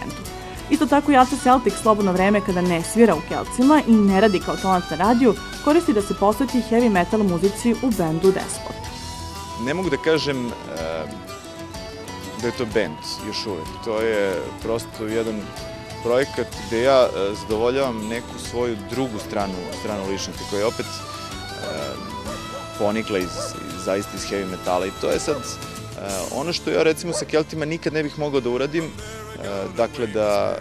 bendu. Isto tako i Aca Celtic slobodno vreme kada ne svira u Kelcima i ne radi kao tonac na radiju, koristi da se posveti heavy metal muzici u bendu Despot. Ne mogu da kažem da je to bend još uvek. To je prosto jedan projekat gde ja zadovoljavam neku svoju drugu stranu ličnosti koja je opet ponikla zaista iz heavy metala i to je sad ono što ja recimo sa Keltima nikad ne bih mogao da uradim, dakle da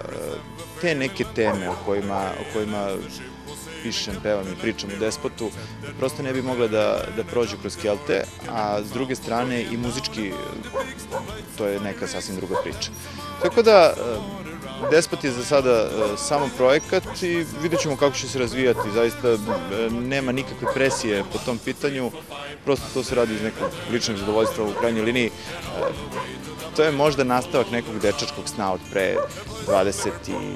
te neke teme o kojima pišem, pevam i pričam u Despotu prosto ne bi mogle da prođu kroz Kelte, a s druge strane i muzički to je neka sasvim druga priča. Tako da Despot je za sada samo projekat i vidjet ćemo kako će se razvijati. Zaista nema nikakve presije po tom pitanju, prosto to se radi iz nekog ličnog zadovoljstva u krajnjoj liniji. To je možda nastavak nekog dečačkog sna od pre 20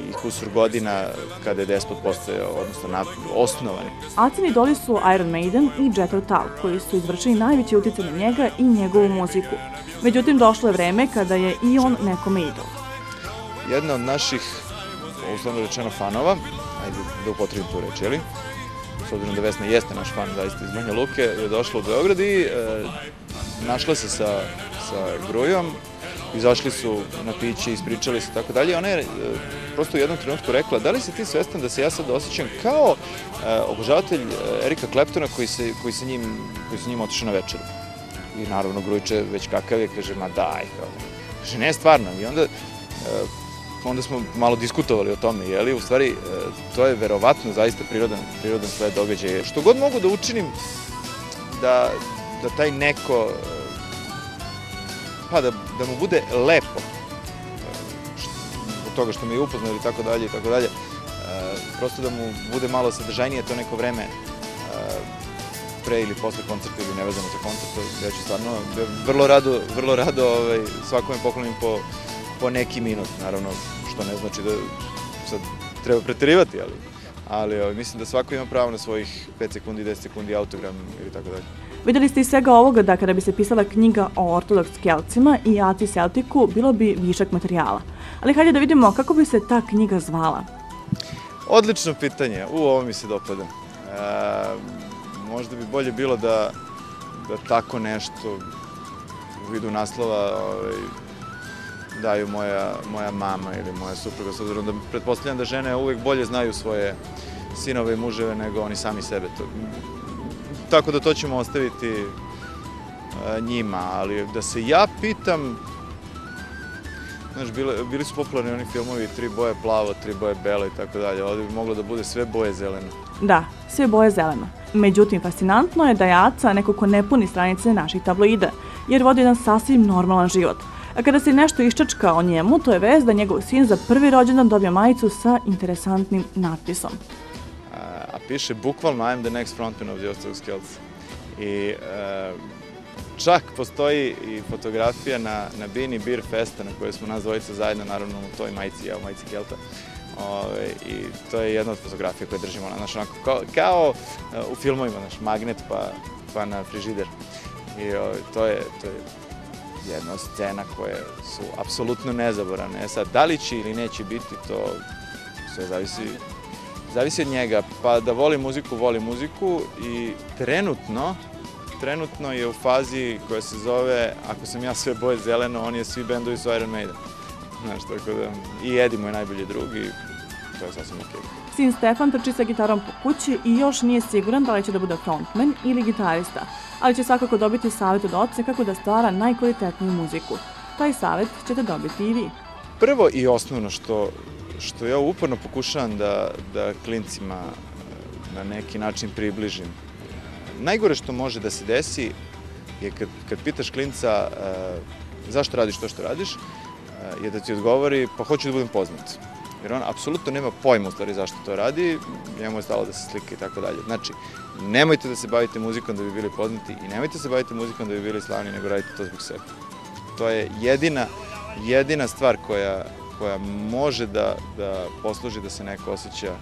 i kusur godina kada je Despot postojao, odnosno osnovan. Acini idoli su Iron Maiden i Jethro Tull, koji su izvršili najveći uticaj na njega i njegovu muziku. Međutim, došlo je vreme kada je i on nekome idol. Jedna od naših, uslovno rečeno, fanova, ajde da upotrebim tu reč, jeli? S obzirom da Vesna jeste naš fan, zaista iz Banja Luke, je došla u Beograd i našla se sa Grujom, izašli su na piće, ispričali se tako dalje. Ona je prosto u jednom trenutku rekla, da li si ti svestan da se ja sad osjećam kao obožavatelj Erika Claptona koji sa njim otišao na večeru. I naravno Grujče već kakav je, kaže, ma daj, kaže, ne, stvarno. I onda smo malo diskutovali o tome, jeli, u stvari to je verovatno zaista prirodan sled događaja. Što god mogu da učinim da taj neko, pa da mu bude lepo od toga što mi je upoznao ili tako dalje, prosto da mu bude malo sadržajnije to neko vreme pre ili posle koncerta ili nevezano za koncert, ja ću stvarno vrlo rado svakome poklonim po neki minut, naravno, što ne znači da sad treba preterivati, ali mislim da svako ima pravo na svojih 5 sekundi, 10 sekundi, autogram ili tako dalje. Videli ste iz svega ovoga da kada bi se pisala knjiga o ortodoks Kelcima i Aci Celticu, bilo bi višak materijala. Ali hajde da vidimo kako bi se ta knjiga zvala. Odlično pitanje, ovo mi se dopada. Možda bi bolje bilo da tako nešto u vidu naslova daju moja mama ili moja supruga, s obzirom da pretpostavljam da žene uvek bolje znaju svoje sinove i muževe nego oni sami sebe. Tako da to ćemo ostaviti njima, ali da se ja pitam, znaš, bili su popularni oni filmovi 3 boje plavo, 3 boje belo i tako dalje, ovdje bi moglo da bude sve boje zeleno. Da, sve boje zeleno. Međutim, fascinantno je da je Aca neko ko ne puni stranice naših tabloida, jer vodi jedan sasvim normalan život. A kada se nešto iščačka o njemu, to je vest da njegov sin za prvi rođendan dobija majicu sa interesantnim natpisom. A piše bukvalno I'm the next frontman of the Orthodox Celts. I čak postoji i fotografija na Bini Beer Festa na kojoj smo nas dvojica zajedno, naravno u toj majici, ja u majici Kelta. I to je jedna od fotografija koje držimo kao u filmovima, magnet pa na frižider. I to je jedna od scena koje su apsolutno nezaboravne. Sad, da li će ili neće biti, to sve zavisi od njega. Pa da voli muziku i trenutno je u fazi koja se zove, ako sam ja sve boje zeleno, on je svi bendovi su Iron Maiden. Znaš, tako da i Eddie mu je najbolji drug i to je sasvim okej. Sin Stefan trči sa gitarom po kući i još nije siguran da li će da bude frontman ili gitarista, ali će svakako dobiti savjet od oca kako da stvara najkvalitetniju muziku. Taj savjet ćete dobiti i vi. Prvo i osnovno što ja uporno pokušavam da klincima na neki način približim. Najgore što može da se desi je kad pitaš klinca zašto radiš to što radiš, je da ti odgovori pa hoću da budem poznat. Jer on apsolutno nema pojma u stvari zašto to radi, njemu je stalo da se slika i tako dalje. Znači, nemojte da se bavite muzikom da bi bili poznati i nemojte se bavite muzikom da bi bili slavni, nego radite to zbog sebe. To je jedina stvar koja može da posluži da se neko osjeća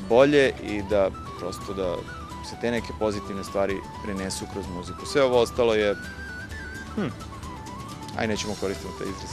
bolje i da prosto da se te neke pozitivne stvari prenesu kroz muziku. Sve ovo ostalo je, ajde nećemo koristiti taj izraz.